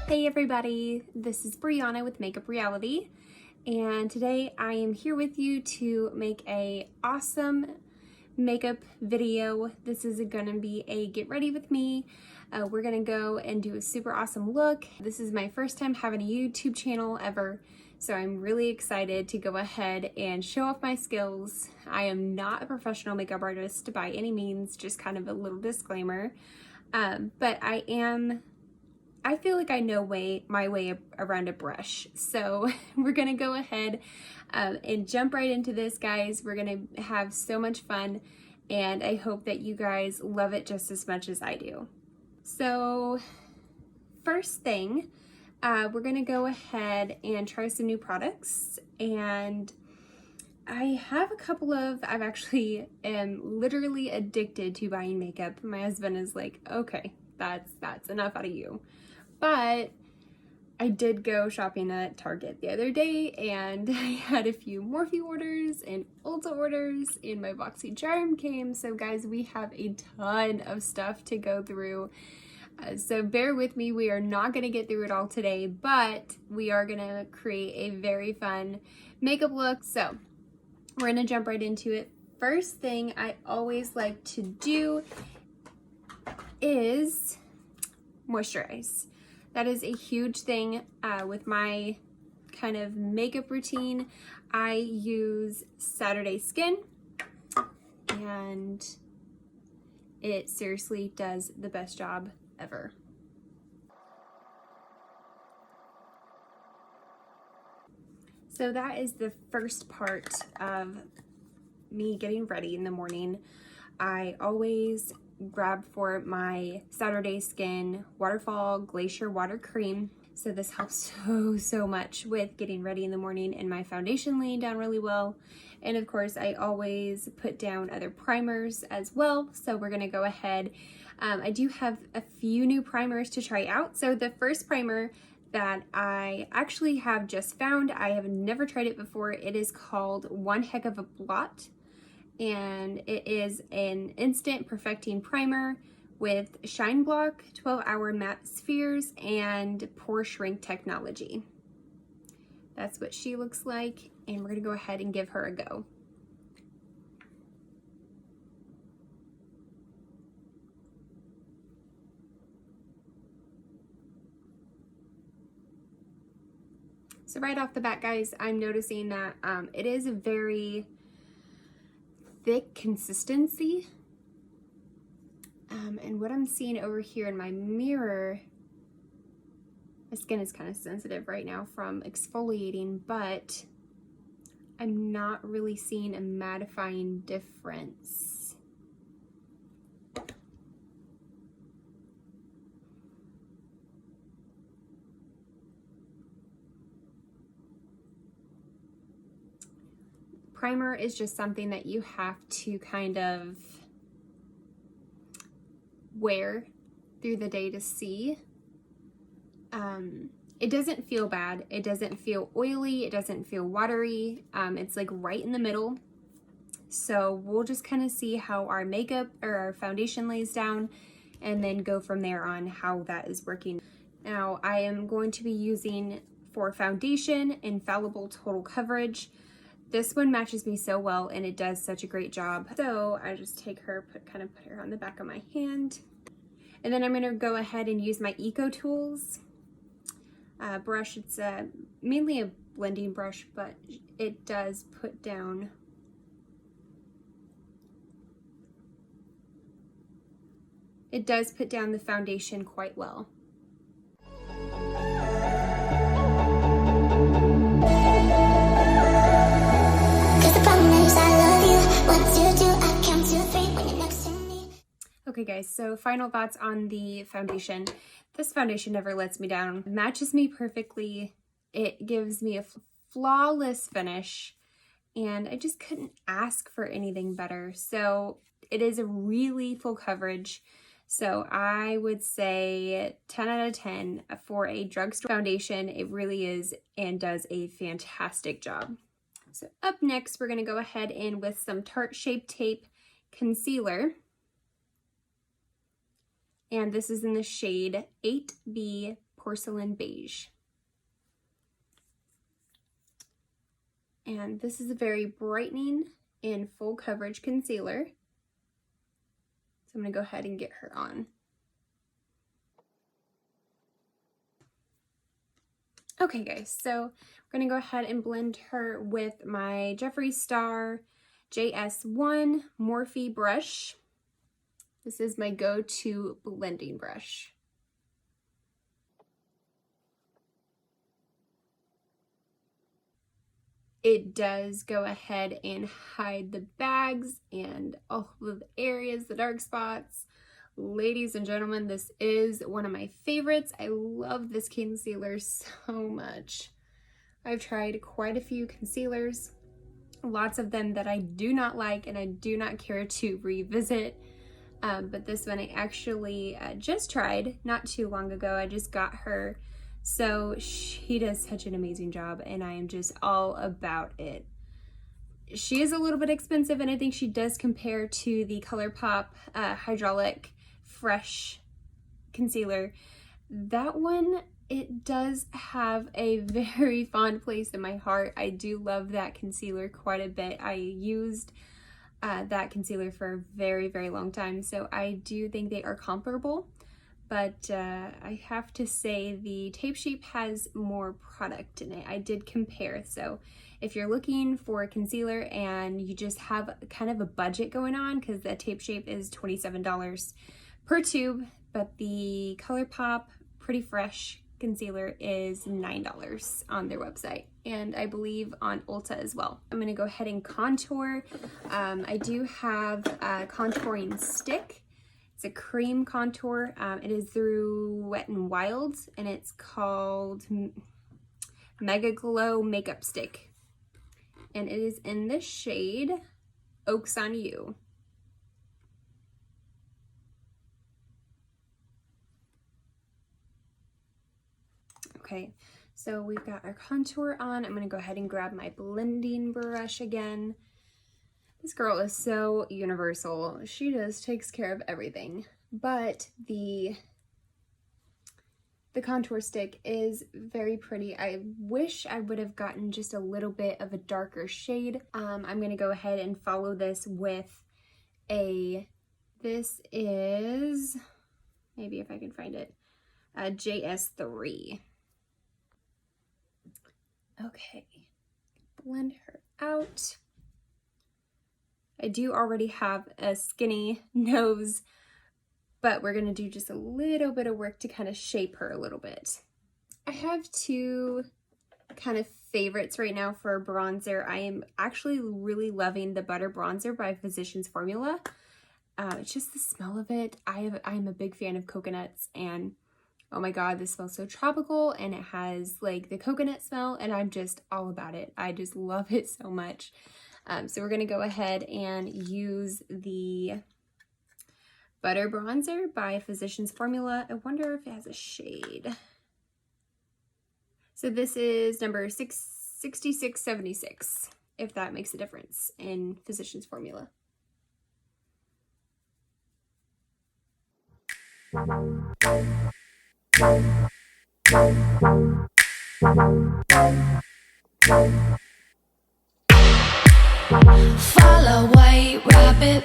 Hey everybody, this is Brianna with Makeup Reality, and today I am here with you to make a awesome makeup video. This is gonna be a get ready with me. We're gonna go and do a super awesome look. This is my first time having a YouTube channel ever, so I'm really excited to go ahead and show off my skills. I am not a professional makeup artist by any means, just kind of a little disclaimer, but I feel like I know my way around a brush. So we're gonna go ahead and jump right into this, guys. We're gonna have so much fun, and I hope that you guys love it just as much as I do. So first thing, we're gonna go ahead and try some new products, and I have a couple of, I've actually am literally addicted to buying makeup. My husband is like, okay, that's enough out of you. But I did go shopping at Target the other day, and I had a few Morphe orders and Ulta orders, and my BoxyCharm came. So guys, we have a ton of stuff to go through. So bear with me, we are not gonna get through it all today, but we are gonna create a very fun makeup look. So we're gonna jump right into it. First thing I always like to do is moisturize. That is a huge thing with my kind of makeup routine. I use Saturday Skin, and it seriously does the best job ever. So that is the first part of me getting ready in the morning. I always grab for my Saturday Skin Waterfall Glacier Water Cream. So this helps so much with getting ready in the morning, and my foundation laying down really well. And of course, I always put down other primers as well. So we're gonna go ahead. I do have a few new primers to try out. So the first primer that I actually have just found, I have never tried it before. It is called One Heck of a Blot, and it is an instant perfecting primer with Shine Block, 12-hour matte spheres, and pore shrink technology. That's what she looks like, and we're gonna go ahead and give her a go. So right off the bat, guys, I'm noticing that it is a very thick consistency, and what I'm seeing over here in my mirror, my skin is kind of sensitive right now from exfoliating, but I'm not really seeing a mattifying difference. Primer is just something that you have to kind of wear through the day to see. It doesn't feel bad. It doesn't feel oily. It doesn't feel watery. It's like right in the middle. So we'll just kind of see how our makeup or our foundation lays down, and then go from there on how that is working. Now I am going to be using, for foundation, Infallible Total Coverage. This one matches me so well, and it does such a great job. So I just take her, put her on the back of my hand. And then I'm gonna go ahead and use my Eco Tools brush. It's mainly a blending brush, but it does put down the foundation quite well. Okay guys, so final thoughts on the foundation. This foundation never lets me down. It matches me perfectly. It gives me a flawless finish, and I just couldn't ask for anything better. So it is a really full coverage. So I would say 10 out of 10 for a drugstore foundation. It really is and does a fantastic job. So up next, we're gonna go ahead in with some Tarte Shape Tape Concealer. and this is in the shade 8B Porcelain Beige. And this is a very brightening and full coverage concealer. So I'm gonna go ahead and get her on. Okay guys, so we're gonna go ahead and blend her with my Jeffree Star JS1 Morphe brush. This is my go-to blending brush. It does go ahead and hide the bags and all of the areas, the dark spots. Ladies and gentlemen, this is one of my favorites. I love this concealer so much. I've tried quite a few concealers, lots of them that I do not like and I do not care to revisit. But this one I actually just tried not too long ago. I just got her. So she does such an amazing job and I am just all about it. She is a little bit expensive and I think she does compare to the ColourPop Hydraulic Fresh Concealer. That one, it does have a very fond place in my heart. I do love that concealer quite a bit. I used that concealer for a very, very long time, so I do think they are comparable. But I have to say the Tape Shape has more product in it. I did compare, so if you're looking for a concealer and you just have kind of a budget going on, because the Tape Shape is $27 per tube, but the ColourPop Pretty Fresh concealer is $9 on their website, and I believe on Ulta as well. I'm gonna go ahead and contour. I do have a contouring stick. It's a cream contour. It is through Wet n Wild, and it's called Mega Glow Makeup Stick. And it is in the shade Oaks on You. Okay, so we've got our contour on. I'm gonna go ahead and grab my blending brush again. This girl is so universal. She just takes care of everything. But the contour stick is very pretty. I wish I would have gotten just a little bit of a darker shade. I'm gonna go ahead and follow this with this is, maybe if I can find it, a JS3. Okay, blend her out. I do already have a skinny nose, but we're gonna do just a little bit of work to kind of shape her a little bit. I have two kind of favorites right now for bronzer. I am actually really loving the Butter Bronzer by Physicians Formula. It's just the smell of it. I'm a big fan of coconuts, and oh my god, this smells so tropical, and it has like the coconut smell, and I'm just all about it. I just love it so much. So we're gonna go ahead and use the Butter Bronzer by Physicians Formula. I wonder if it has a shade. So this is number 6676, if that makes a difference in Physicians Formula. Follow White Rabbit.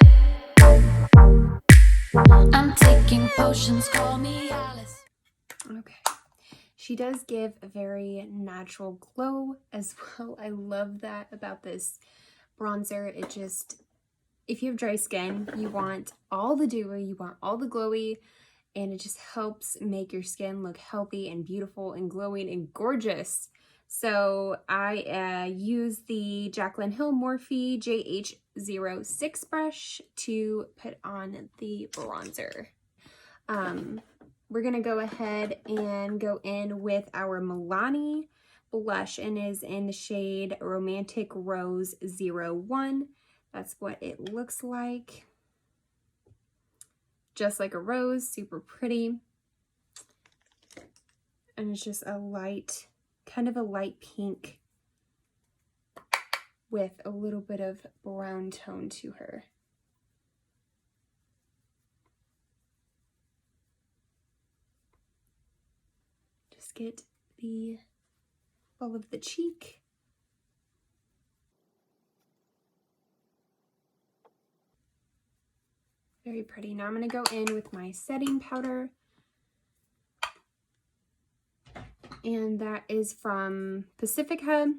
I'm taking potions, call me Alice. Okay. She does give a very natural glow as well. I love that about this bronzer. It just, if you have dry skin, you want all the dewy, you want all the glowy, and it just helps make your skin look healthy and beautiful and glowing and gorgeous. So I use the Jaclyn Hill Morphe JH06 brush to put on the bronzer. We're gonna go ahead and go in with our Milani blush, and is in the shade Romantic Rose 01. That's what it looks like. Just like a rose, super pretty. And it's just a light, kind of a light pink with a little bit of brown tone to her. Let's get the ball of the cheek. Very pretty. Now I'm going to go in with my setting powder. And that is from Pacifica.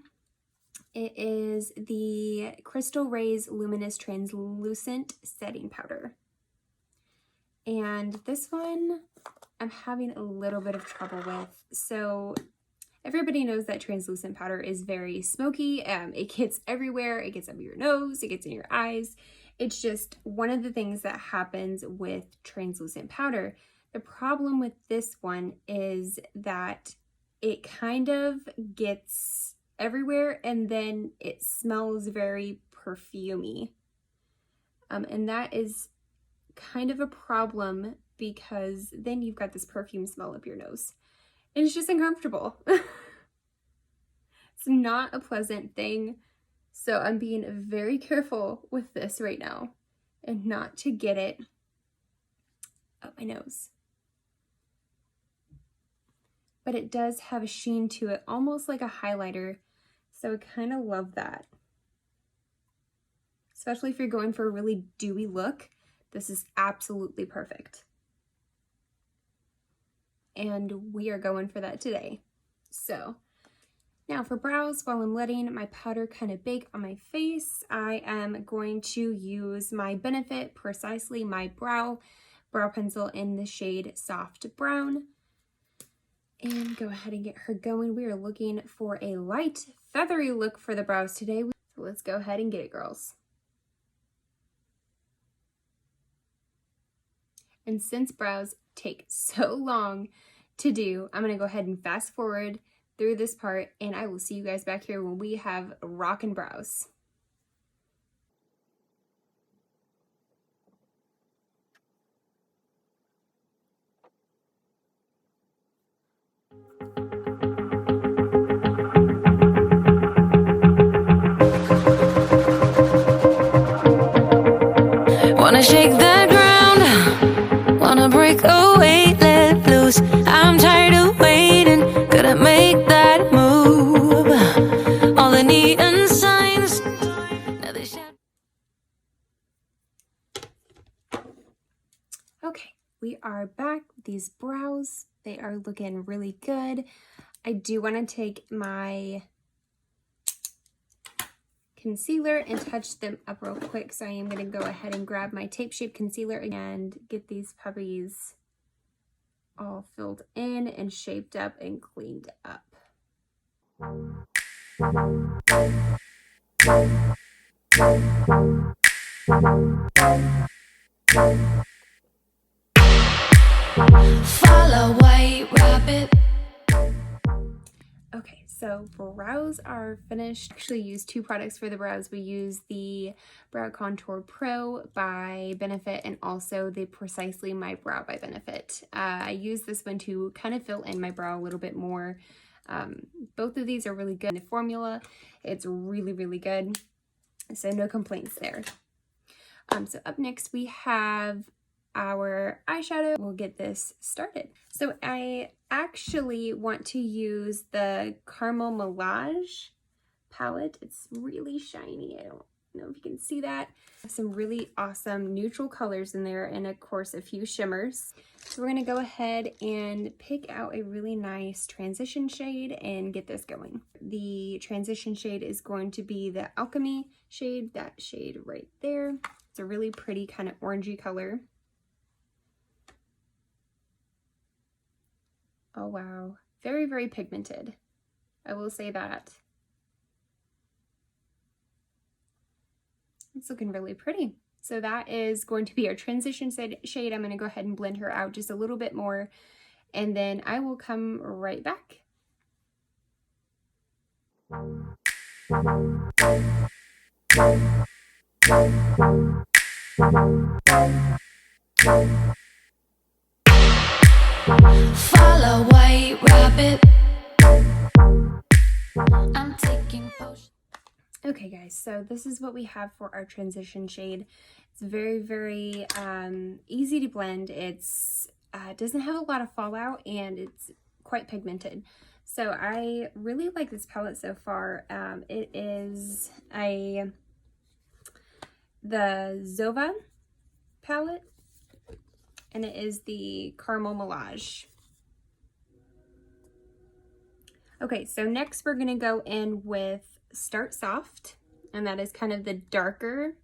It is the Crystal Rays Luminous Translucent Setting Powder. And this one I'm having a little bit of trouble with. So everybody knows that translucent powder is very smoky. It gets everywhere. It gets up your nose. It gets in your eyes. It's just one of the things that happens with translucent powder. The problem with this one is that it kind of gets everywhere and then it smells very perfumey. And that is kind of a problem because then you've got this perfume smell up your nose. And it's just uncomfortable. It's not a pleasant thing. So I'm being very careful with this right now and not to get it up my nose. But it does have a sheen to it, almost like a highlighter. So I kind of love that. Especially if you're going for a really dewy look, this is absolutely perfect. And we are going for that today. So now for brows, while I'm letting my powder kind of bake on my face, I am going to use my Benefit Precisely My Brow pencil in the shade Soft Brown. And go ahead and get her going. We are looking for a light, feathery look for the brows today. So let's go ahead and get it, girls. And since brows take so long to do, I'm going to go ahead and fast forward through this part, and I will see you guys back here when we have rockin' brows. Wanna shake the ground, wanna break away, let loose. I'm tired of waiting, gotta make that move. All the neon signs, now they shout. Okay, we are back. These brows, they are looking really good. I do want to take my concealer and touch them up real quick. So I am going to go ahead and grab my Tape Shape concealer and get these puppies all filled in and shaped up and cleaned up. Follow White Rabbit. Okay, so brows are finished. Actually use two products for the brows. We use the Brow Contour Pro by Benefit and also the Precisely My Brow by Benefit. I use this one to kind of fill in my brow a little bit more. Both of these are really good. The formula, it's really, really good. So no complaints there. So up next we have our eyeshadow. We'll get this started. So I actually want to use the Caramel Melange palette. It's really shiny. I don't know if you can see that. Some really awesome neutral colors in there and of course a few shimmers. So we're gonna go ahead and pick out a really nice transition shade and get this going. The transition shade is going to be the Alchemy shade, that shade right there. It's a really pretty kind of orangey color. Oh wow, very, very pigmented. I will say that. It's looking really pretty. So that is going to be our transition shade. I'm going to go ahead and blend her out just a little bit more, and then I will come right back. Follow White Rabbit. I'm taking potions. Okay guys, so this is what we have for our transition shade. It's very, very easy to blend. It's doesn't have a lot of fallout and it's quite pigmented. So I really like this palette so far. It is the Zova palette, and it is the Caramel Melange. Okay, so next we're gonna go in with Start Soft, and that is kind of the darker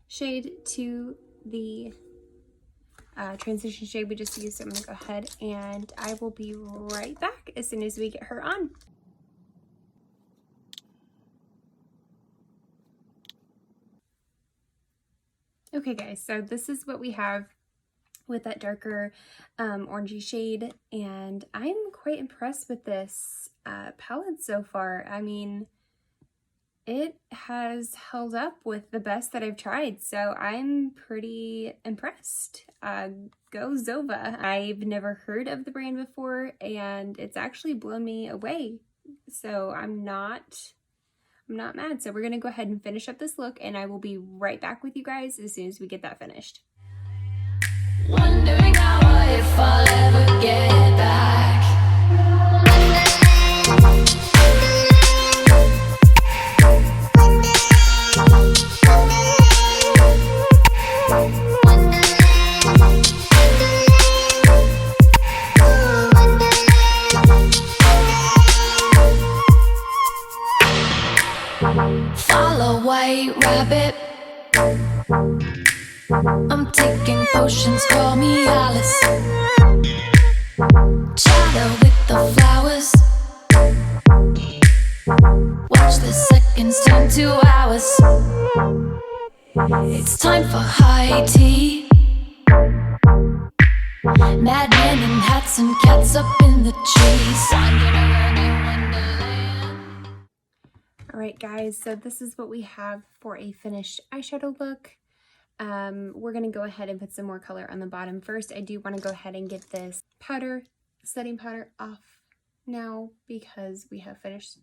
shade to the transition shade we just used. So I'm gonna go ahead and I will be right back as soon as we get her on. Okay guys, so this is what we have with that darker orangey shade, and I'm quite impressed with this palette so far. I mean, it has held up with the best that I've tried, so I'm pretty impressed. Go Zova. I've never heard of the brand before, and it's actually blown me away, so I'm not mad. So we're gonna go ahead and finish up this look, and I will be right back with you guys as soon as we get that finished. Wondering how or if I'll ever get back. Follow White Rabbit. I'm taking potions, call me Alice. Chatter with the flowers. Watch the seconds turn to hours. It's time for high tea. Madmen in hats and cats up in the trees. I'm gonna run in Wonderland. Alright guys, so this is what we have for a finished eyeshadow look. We're going to go ahead and put some more color on the bottom. First, I do want to go ahead and get this setting powder off now because we have finished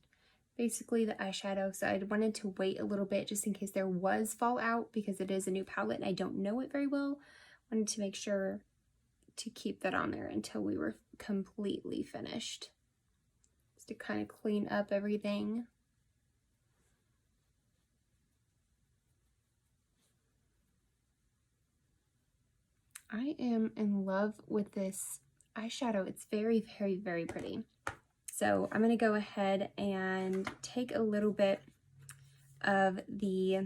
basically the eyeshadow. So I wanted to wait a little bit just in case there was fallout because it is a new palette and I don't know it very well. Wanted to make sure to keep that on there until we were completely finished. Just to kind of clean up everything. I am in love with this eyeshadow. It's very, very, very pretty. So I'm going to go ahead and take a little bit of the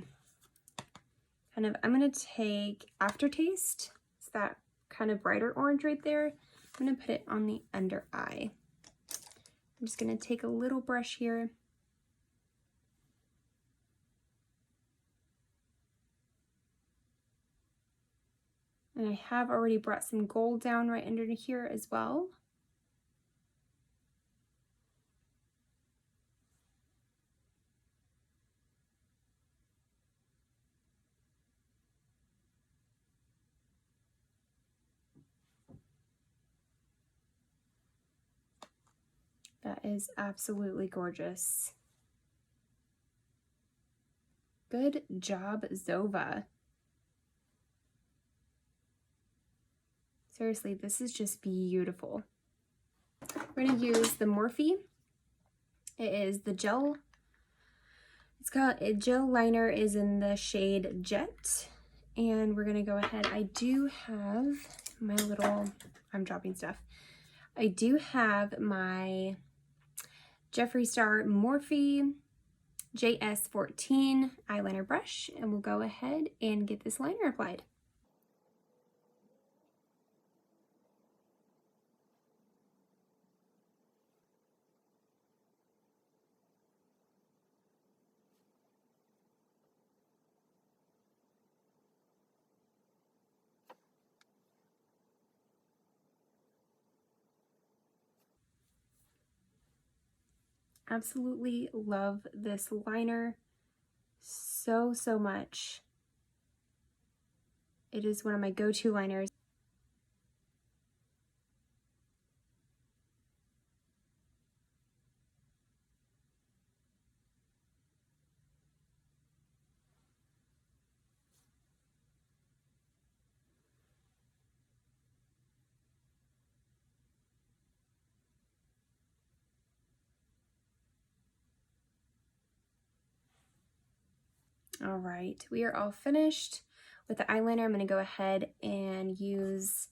I'm going to take Aftertaste. It's that kind of brighter orange right there. I'm going to put it on the under eye. I'm just going to take a little brush here. And I have already brought some gold down right under here as well. That is absolutely gorgeous. Good job, Zova. Seriously, this is just beautiful. We're going to use the Morphe. It is the gel. It's called a gel liner, is in the shade Jet. And we're going to go ahead. I do have my little, I'm dropping stuff. I do have my Jeffree Star Morphe JS14 eyeliner brush, and we'll go ahead and get this liner applied. Absolutely love this liner so much. It is one of my go-to liners. All right, we are all finished with the eyeliner. I'm going to go ahead and use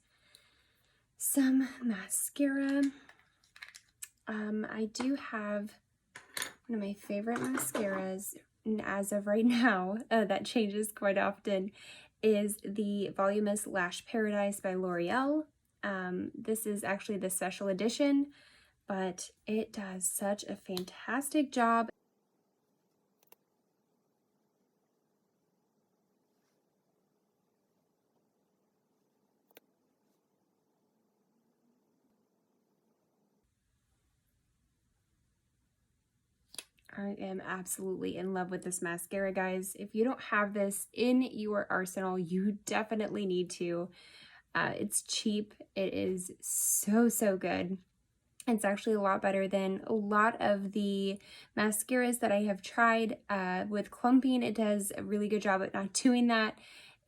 some mascara. I do have one of my favorite mascaras, and as of right now, that changes quite often, is the Voluminous Lash Paradise by L'Oreal. This is actually the special edition, but it does such a fantastic job. I am absolutely in love with this mascara, guys. If you don't have this in your arsenal, you definitely need to. It's cheap. It is so good. It's actually a lot better than a lot of the mascaras that I have tried. With clumping, it does a really good job at not doing that,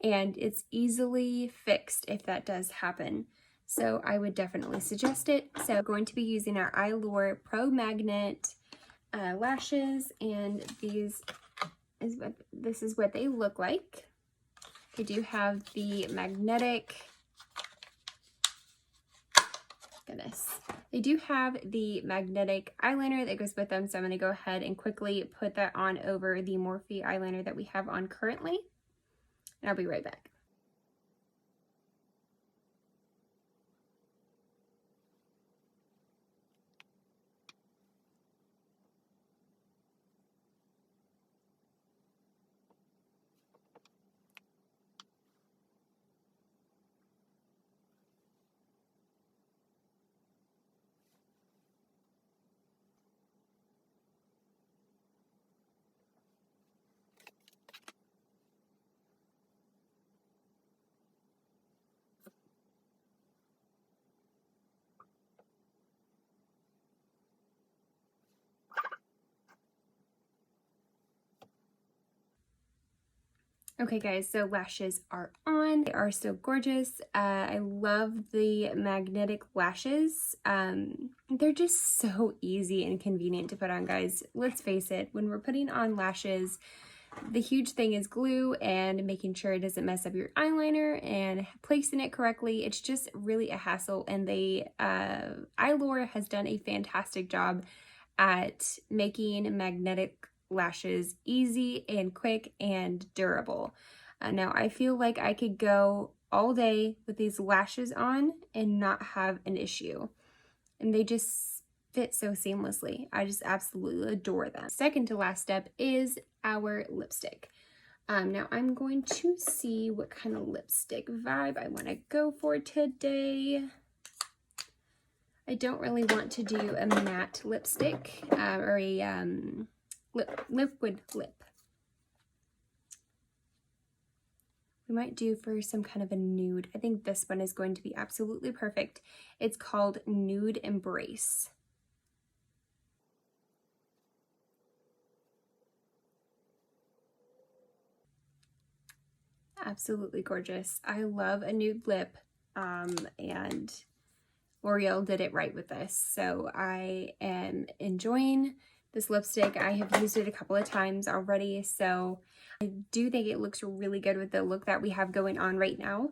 and it's easily fixed if that does happen. So I would definitely suggest it. So I'm going to be using our Eylure Pro Magnet lashes, and this is what they look like. They do have the magnetic, they do have the magnetic eyeliner that goes with them, so I'm going to go ahead and quickly put that on over the Morphe eyeliner that we have on currently, and I'll be right back. Okay guys, so lashes are on. They are so gorgeous. I love the magnetic lashes. They're just so easy and convenient to put on, guys. Let's face it, when we're putting on lashes, the huge thing is glue and making sure it doesn't mess up your eyeliner and placing it correctly. It's just really a hassle, and Eylure has done a fantastic job at making magnetic lashes easy and quick and durable. Now I feel like I could go all day with these lashes on and not have an issue, and they just fit so seamlessly. I just absolutely adore them. Second to last step is our lipstick. Now I'm going to see what kind of lipstick vibe I want to go for today. I don't really want to do a matte lipstick or a liquid lip. We might do for some kind of a nude. I think this one is going to be absolutely perfect. It's called Nude Embrace. Absolutely gorgeous. I love a nude lip, and L'Oreal did it right with this. So I am enjoying this lipstick. I have used it a couple of times already, so I do think it looks really good with the look that we have going on right now,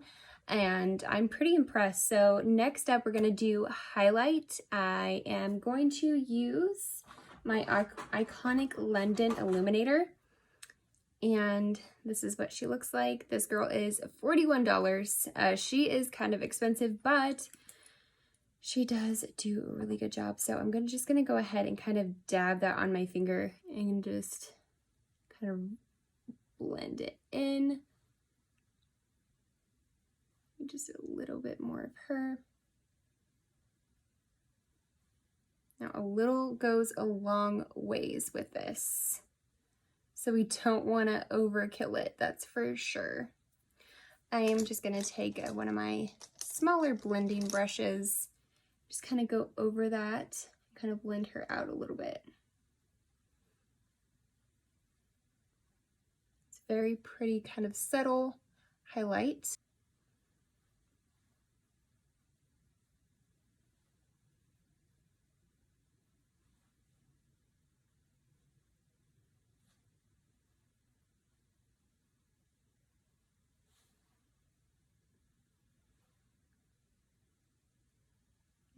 and I'm pretty impressed. So next up, we're going to do highlight. I am going to use my Iconic London Illuminator, and this is what she looks like. This girl is $41. She is kind of expensive, but she does do a really good job. So I'm just gonna go ahead and kind of dab that on my finger and just kind of blend it in. Just a little bit more of her. Now a little goes a long ways with this, so we don't want to overkill it, that's for sure. I am just gonna take one of my smaller blending brushes, just kind of go over that, kind of blend her out a little bit. It's very pretty, kind of subtle highlight.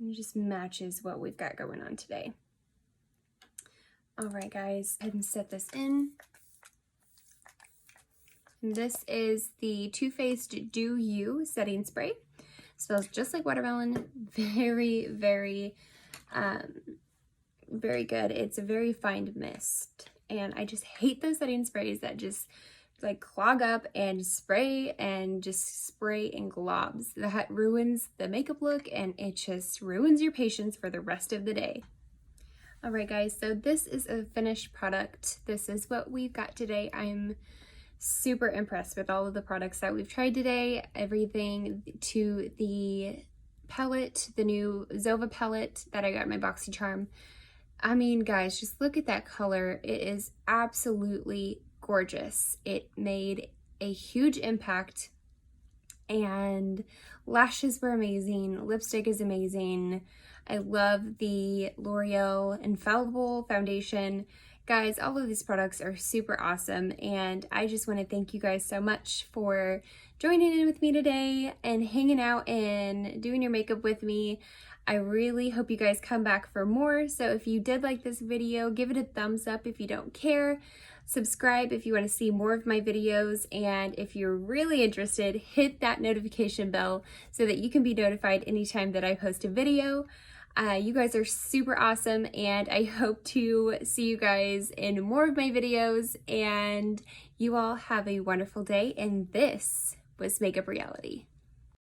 It just matches what we've got going on today. All right, guys, go ahead and set this in. This is the Too Faced Do You setting spray. Smells just like watermelon. Very, very, very good. It's a very fine mist. And I just hate those setting sprays that just like clog up and spray and just spray in globs. That ruins the makeup look and it just ruins your patience for the rest of the day. All right, guys, so this is a finished product. This is what we've got today. I'm super impressed with all of the products that we've tried today. Everything to the palette, the new Zova palette that I got in my BoxyCharm. I mean, guys, just look at that color. It is absolutely gorgeous. It made a huge impact, and lashes were amazing. Lipstick is amazing. I love the L'Oreal Infallible foundation. Guys, all of these products are super awesome, and I just want to thank you guys so much for joining in with me today and hanging out and doing your makeup with me. I really hope you guys come back for more. So if you did like this video, give it a thumbs up if you don't care. Subscribe if you want to see more of my videos, and if you're really interested, hit that notification bell so that you can be notified anytime that I post a video. You guys are super awesome, and I hope to see you guys in more of my videos, and you all have a wonderful day, and this was Makeup Reality.